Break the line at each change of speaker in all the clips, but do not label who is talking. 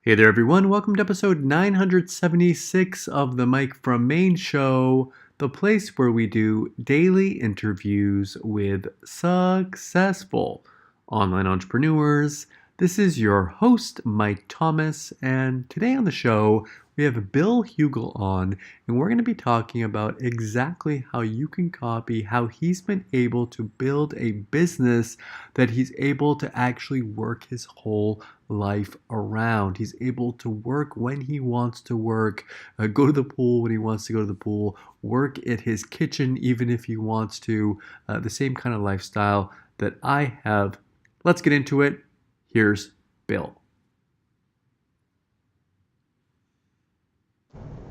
Hey there, everyone. Welcome to episode 976 of the Mike from Maine show, the place where we do daily interviews with successful online entrepreneurs. This is your host, Mike Thomas, and today on the show, we have Bill Hugel on, and we're going to be talking about exactly how you can copy how he's been able to build a business that he's able to actually work his whole life around. He's able to work when he wants to work, go to the pool when he wants to go to the pool, work at his kitchen even if he wants to, the same kind of lifestyle that I have. Let's get into it. Here's Bill.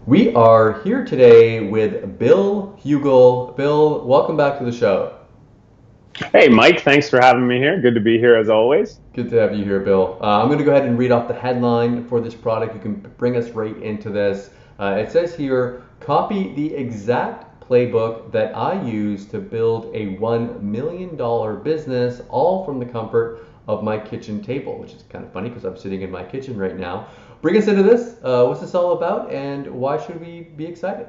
We are here today with Bill Hugel. Bill, welcome back to the show.
Hey, Mike, thanks for having me here. Good to be here as always.
Good to have you here, Bill. I'm going to go ahead and read off the headline for this product. You can bring us right into this. It says here, copy the exact playbook that I use to build a $1 million business, all from the comfort of my kitchen table, which is kind of funny because I'm sitting in my kitchen right now. Bring us into this. What's this all about, and why should we be excited?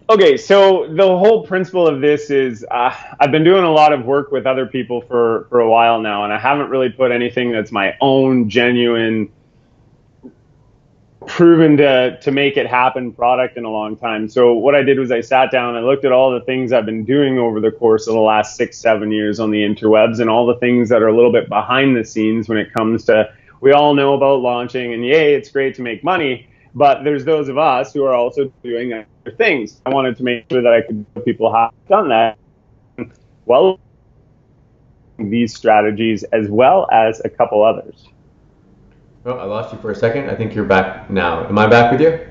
Okay, so the whole principle of this is I've been doing a lot of work with other people for a while now, and I haven't really put anything that's my own genuine, proven to make it happen product in a long time. So what I did was I sat down and I looked at all the things I've been doing over the course of the last 6-7 years on the interwebs, and all the things that are a little bit behind the scenes when it comes to, we all know about launching, and yay, it's great to make money, but there's those of us who are also doing other things. I wanted to make sure that I could show people how I've done that. Well, these strategies as well as a couple others.
Oh, I lost you for a second. I think you're back now. Am I back with you?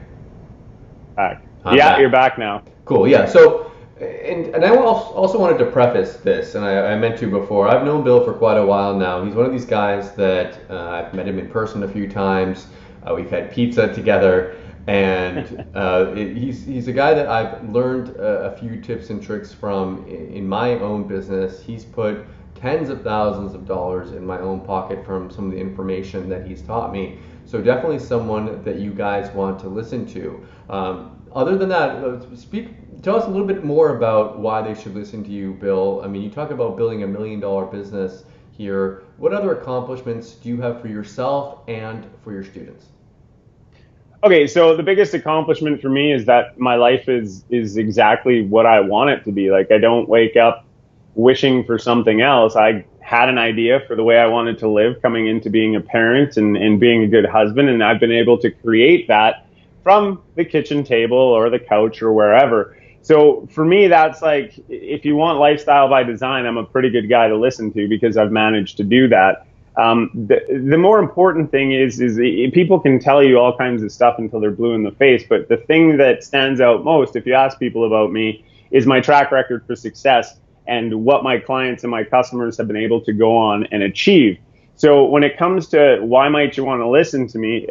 Back. Yeah, back. You're back now.
Cool. Yeah. So, and I also wanted to preface this, and I meant to before. I've known Bill for quite a while now. He's one of these guys that I've met him in person a few times. We've had pizza together, and he's a guy that I've learned a few tips and tricks from in my own business. He's put tens of thousands of dollars in my own pocket from some of the information that he's taught me. So definitely someone that you guys want to listen to. Other than that, tell us a little bit more about why they should listen to you, Bill. I mean, you talk about building $1 million business here. What other accomplishments do you have for yourself and for your students?
Okay, so the biggest accomplishment for me is that my life is exactly what I want it to be. Like, I don't wake up wishing for something else. I had an idea for the way I wanted to live coming into being a parent and being a good husband, and I've been able to create that from the kitchen table or the couch or wherever. So for me, that's like, if you want lifestyle by design, I'm a pretty good guy to listen to because I've managed to do that. The more important thing is people can tell you all kinds of stuff until they're blue in the face, but the thing that stands out most, if you ask people about me, is my track record for success and what my clients and my customers have been able to go on and achieve. So when it comes to why might you want to listen to me,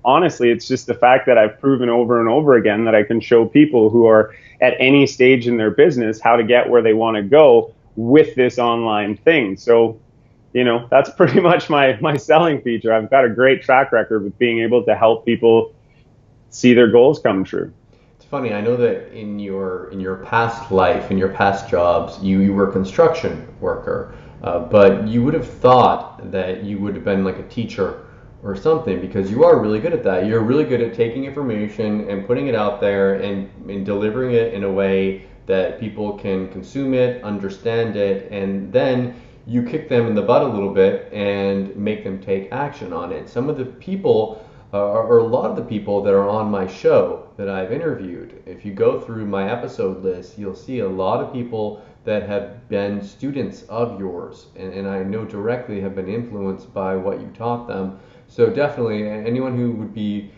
honestly, it's just the fact that I've proven over and over again that I can show people who are at any stage in their business how to get where they want to go with this online thing. So, you know, that's pretty much my selling feature. I've got a great track record with being able to help people see their goals come true.
It's funny, I know that in your past life, in your past jobs, you were a construction worker, but you would have thought that you would have been like a teacher or something, because you are really good at that. You're really good at taking information and putting it out there and delivering it in a way that people can consume it, understand it, and then you kick them in the butt a little bit and make them take action on it. Some of the people, or a lot of the people that are on my show that I've interviewed, if you go through my episode list, you'll see a lot of people that have been students of yours, and I know directly have been influenced by what you taught them. So definitely, anyone who would be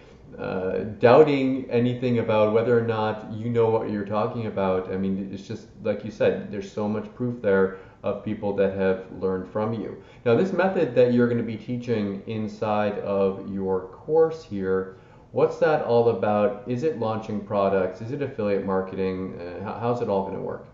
doubting anything about whether or not you know what you're talking about, I mean, it's just like you said, there's so much proof there of people that have learned from you. Now, this method that you're going to be teaching inside of your course here, what's that all about? Is it launching products? Is it affiliate marketing? How's it all going to work?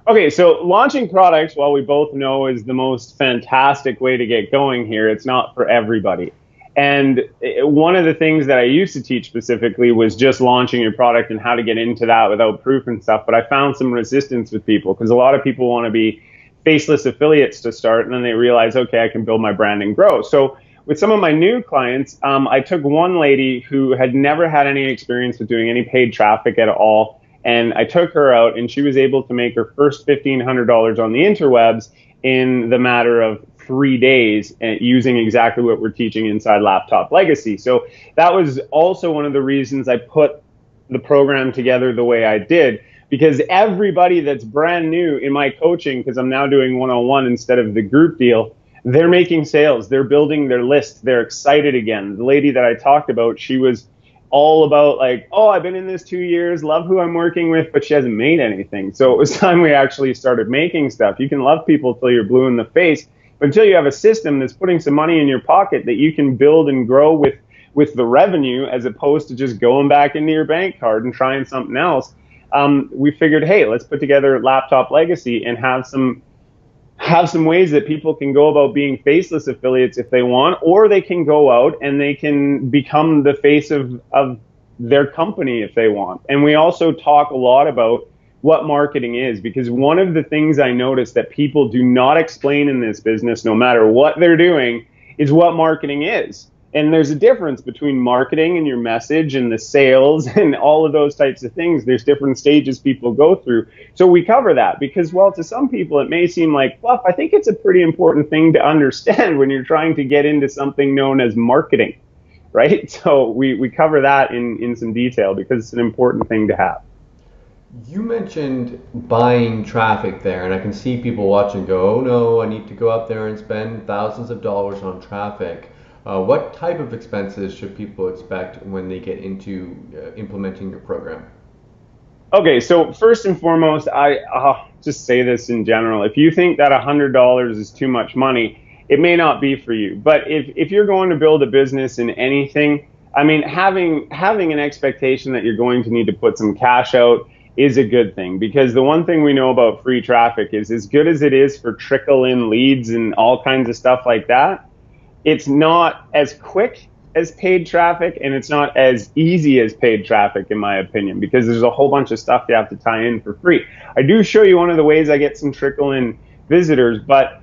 Okay, so launching products, while we both know is the most fantastic way to get going here, it's not for everybody. And one of the things that I used to teach specifically was just launching your product and how to get into that without proof and stuff. But I found some resistance with people because a lot of people want to be faceless affiliates to start, and then they realize, okay, I can build my brand and grow. So with some of my new clients, I took one lady who had never had any experience with doing any paid traffic at all. And I took her out, and she was able to make her first $1,500 on the interwebs in the matter of 3 days, using exactly what we're teaching inside Laptop Legacy. So that was also one of the reasons I put the program together the way I did, because everybody that's brand new in my coaching, because I'm now doing one-on-one instead of the group deal, they're making sales, they're building their list, they're excited again. The lady that I talked about, she was all about like, oh, I've been in this 2 years, love who I'm working with, but she hasn't made anything. So it was time we actually started making stuff. You can love people till you're blue in the face, but until you have a system that's putting some money in your pocket that you can build and grow with the revenue, as opposed to just going back into your bank card and trying something else, we figured, hey, let's put together Laptop Legacy and have some ways that people can go about being faceless affiliates if they want, or they can go out and they can become the face of their company if they want. And we also talk a lot about what marketing is, because one of the things I noticed that people do not explain in this business, no matter what they're doing, is what marketing is. And there's a difference between marketing and your message and the sales and all of those types of things. There's different stages people go through. So we cover that because, well, to some people, it may seem like fluff. I think it's a pretty important thing to understand when you're trying to get into something known as marketing, right? So we cover that in some detail because it's an important thing to have.
You mentioned buying traffic there, and I can see people watching go, oh no, I need to go out there and spend thousands of dollars on traffic. What type of expenses should people expect when they get into implementing your program?
Okay, so first and foremost, I'll just say this in general. If you think that $100 is too much money, it may not be for you. But if you're going to build a business in anything, I mean, having an expectation that you're going to need to put some cash out is a good thing, because the one thing we know about free traffic is, as good as it is for trickle-in leads and all kinds of stuff like that, it's not as quick as paid traffic, and it's not as easy as paid traffic, in my opinion, because there's a whole bunch of stuff you have to tie in for free. I do show you one of the ways I get some trickle-in visitors, but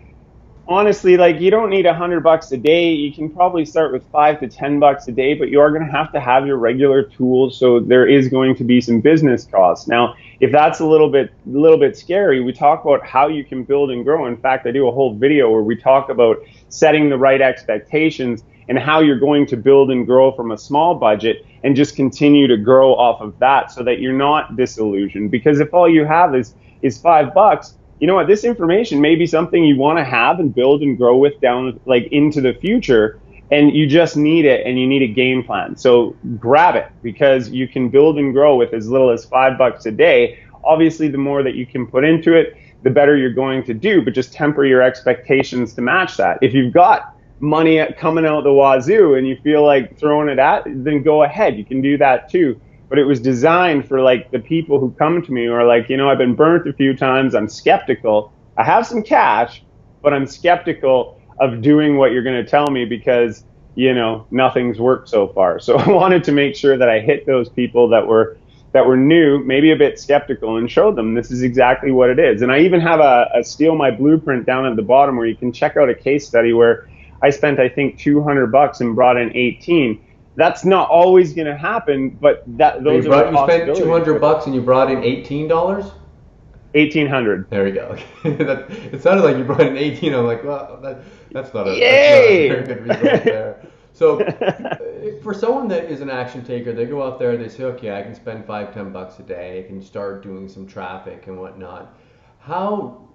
honestly, like, you don't need $100 a day. You can probably start with $5 to $10 a day, but you are going to have your regular tools, so there is going to be some business costs. Now, if that's a little bit scary, we talk about how you can build and grow. In fact, I do a whole video where we talk about setting the right expectations and how you're going to build and grow from a small budget and just continue to grow off of that so that you're not disillusioned. Because if all you have is $5, you know what, this information may be something you want to have and build and grow with down like into the future, and you just need it, and you need a game plan. So grab it, because you can build and grow with as little as $5 a day. Obviously, the more that you can put into it, the better you're going to do, but just temper your expectations to match that. If you've got money coming out the wazoo and you feel like throwing it at, then go ahead, you can do that too. But it was designed for like the people who come to me who are like, you know, I've been burnt a few times, I'm skeptical, I have some cash, but I'm skeptical of doing what you're going to tell me because, you know, nothing's worked so far. So I wanted to make sure that I hit those people that were new, maybe a bit skeptical, and showed them this is exactly what it is. And I even have a Steal My Blueprint down at the bottom where you can check out a case study where I spent, I think, $200 and brought in 18. That's not always going to happen, but those are the possibilities.
You spent $200 and you brought in $18?
$1,800.
There we go. It sounded like you brought in 18. I'm like, well, that's not a very good result there. So for someone that is an action taker, they go out there, they say, okay, I can spend $5-10 a day, I can start doing some traffic and whatnot. How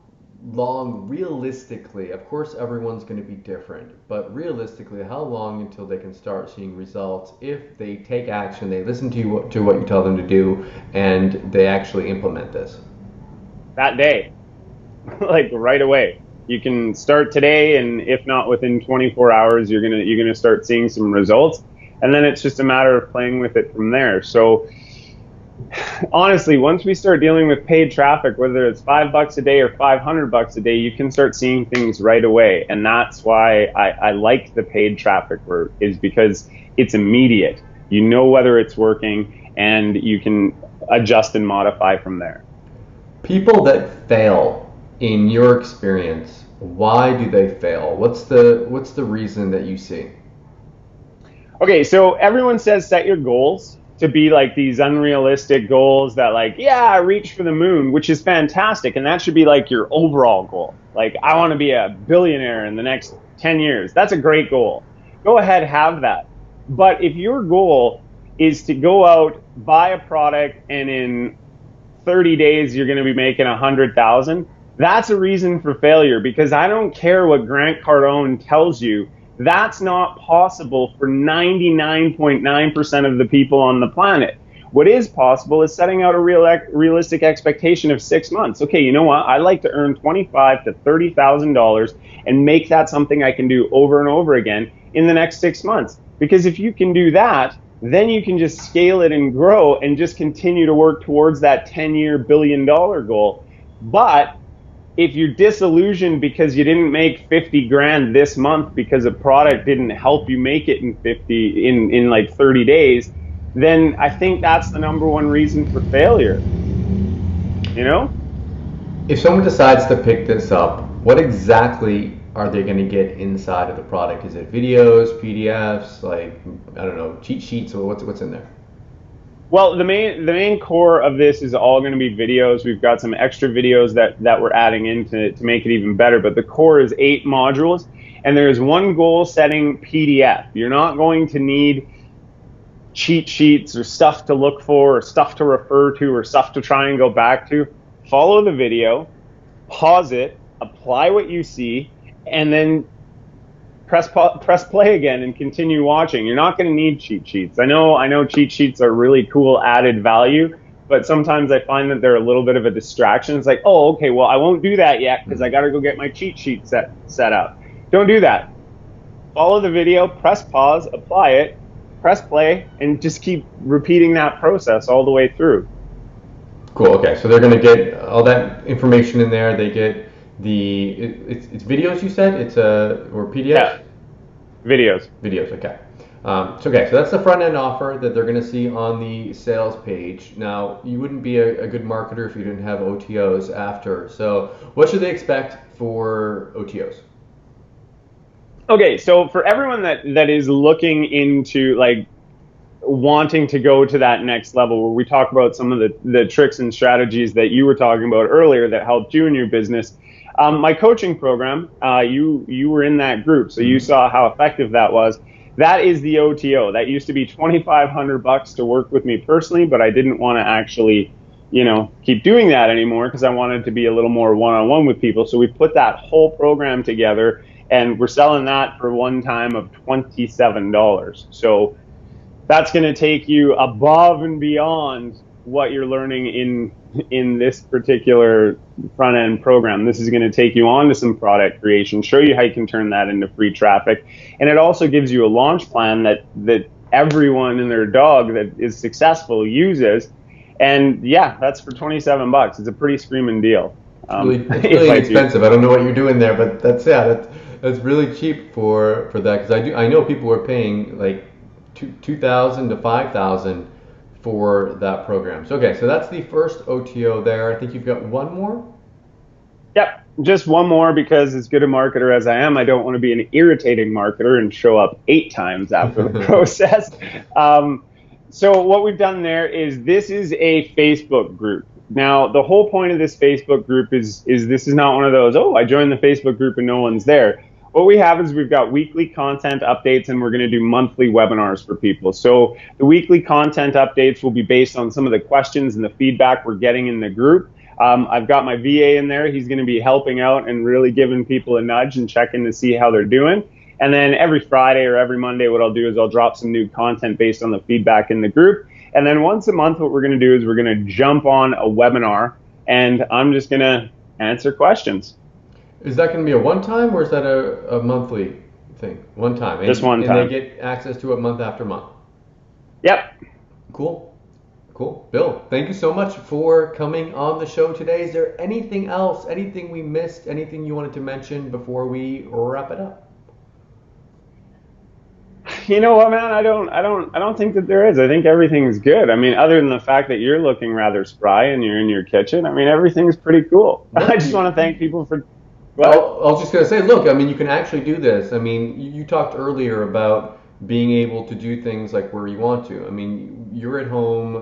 long, realistically, of course everyone's going to be different, but realistically, how long until they can start seeing results if they take action, they listen to what you tell them to do, and they actually implement this?
That day, like right away. You can start today, and if not within 24 hours, you're gonna start seeing some results, and then it's just a matter of playing with it from there. So Honestly, once we start dealing with paid traffic, whether it's $5 a day or $500 a day, you can start seeing things right away. And that's why I like the paid traffic work, is because it's immediate. You know whether it's working, and you can adjust and modify from there.
People that fail, in your experience, why do they fail? What's the reason that you see?
Okay, so everyone says set your goals to be like these unrealistic goals that, like, yeah, reach for the moon, which is fantastic. And that should be like your overall goal. Like, I want to be a billionaire in the next 10 years. That's a great goal. Go ahead, have that. But if your goal is to go out, buy a product, and in 30 days you're going to be making 100,000, that's a reason for failure, because I don't care what Grant Cardone tells you. That's not possible for 99.9% of the people on the planet. What is possible is setting out a realistic expectation of 6 months. Okay, you know what? I like to earn $25,000 to $30,000 and make that something I can do over and over again in the next 6 months. Because if you can do that, then you can just scale it and grow and just continue to work towards that 10-year billion-dollar goal. But if you're disillusioned because you didn't make 50 grand this month because a product didn't help you make it in like 30 days, then I think that's the number one reason for failure. You know?
If someone decides to pick this up, what exactly are they going to get inside of the product? Is it videos, PDFs, like, I don't know, cheat sheets, or what's in there?
Well, the main core of this is all going to be videos. We've got some extra videos that we're adding in to make it even better. But the core is 8 modules, and there's one goal setting PDF. You're not going to need cheat sheets or stuff to look for or stuff to refer to or stuff to try and go back to. Follow the video, pause it, apply what you see, and then press play again and continue watching. You're not going to need cheat sheets. I know cheat sheets are really cool added value, but sometimes I find that they're a little bit of a distraction. It's like, oh, okay, well, I won't do that yet because I got to go get my cheat sheet set up. Don't do that. Follow the video, press pause, apply it, press play, and just keep repeating that process all the way through.
Cool. Okay, so they're going to get all that information in there. They get it's videos, you said, or PDFs.
Yeah, videos.
Videos. Okay. So that's the front end offer that they're going to see on the sales page. Now, you wouldn't be a good marketer if you didn't have OTOs after. So what should they expect for OTOs?
Okay, so for everyone that is looking into, like, wanting to go to that next level, where we talk about some of the tricks and strategies that you were talking about earlier that helped you in your business, my coaching program, you were in that group, so you saw how effective that was. That is the OTO. That used to be $2,500 to work with me personally, but I didn't want to actually, keep doing that anymore because I wanted to be a little more one-on-one with people. So we put that whole program together, and we're selling that for one time of $27. So that's going to take you above and beyond what you're learning in this particular front end program. This is going to take you on to some product creation, show you how you can turn that into free traffic, and it also gives you a launch plan that everyone and their dog that is successful uses. And yeah, that's for $27. It's a pretty screaming deal.
It's really expensive. I don't know what you're doing there, but that's really cheap for that, because I know people are paying like $2,000 to $5,000 for that program. So okay, so that's the first OTO there. I think you've got one more.
Yep, just one more, because as good a marketer as I am, I don't want to be an irritating marketer and show up 8 times after the process. So what we've done there is, this is a Facebook group. Now, the whole point of this Facebook group is this is not one of those, oh, I joined the Facebook group and no one's there. What we have is we've got weekly content updates, and we're going to do monthly webinars for people. So the weekly content updates will be based on some of the questions and the feedback we're getting in the group. I've got my VA in there. He's going to be helping out and really giving people a nudge and checking to see how they're doing. And then every Friday or every Monday, what I'll do is I'll drop some new content based on the feedback in the group. And then once a month, what we're going to do is we're going to jump on a webinar, and I'm just going to answer questions.
Is that going to be a one-time, or is that a monthly thing? One time.
Just one time.
And they get access to it month after month?
Yep.
Cool. Cool. Bill, thank you so much for coming on the show today. Is there anything else, anything we missed, anything you wanted to mention before we wrap it up?
You know what, man? I don't think that there is. I think everything's good. I mean, other than the fact that you're looking rather spry and you're in your kitchen, I mean, everything's pretty cool. I
Look,
just want to thank people for what?
well, I was just going to say, look, I mean, you can actually do this. I mean, you talked earlier about being able to do things like where you want to. I mean, you're at home,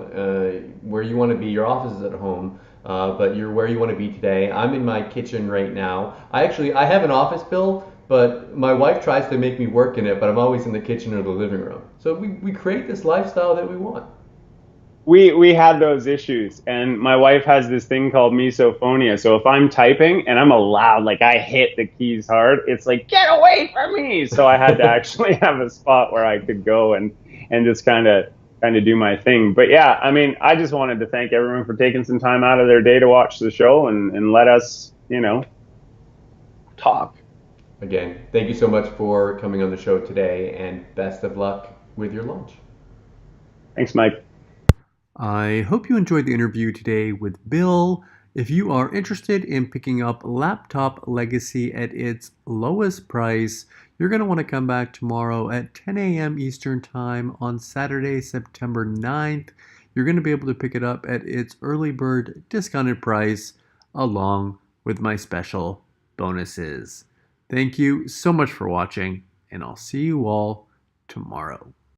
where you want to be. Your office is at home, but you're where you want to be today. I'm in my kitchen right now. I have an office, Bill, but my wife tries to make me work in it, but I'm always in the kitchen or the living room. So we create this lifestyle that we want.
We had those issues, and my wife has this thing called misophonia. So if I'm typing and I'm allowed, like I hit the keys hard, it's like get away from me. So I had to actually have a spot where I could go and just kind of do my thing. But yeah, I mean, I just wanted to thank everyone for taking some time out of their day to watch the show and let us, talk.
Again, thank you so much for coming on the show today, and best of luck with your launch.
Thanks, Mike.
I hope you enjoyed the interview today with Bill. If you are interested in picking up Laptop Legacy at its lowest price, you're going to want to come back tomorrow at 10 a.m. Eastern Time on Saturday, September 9th. You're going to be able to pick it up at its early bird discounted price along with my special bonuses. Thank you so much for watching, and I'll see you all tomorrow.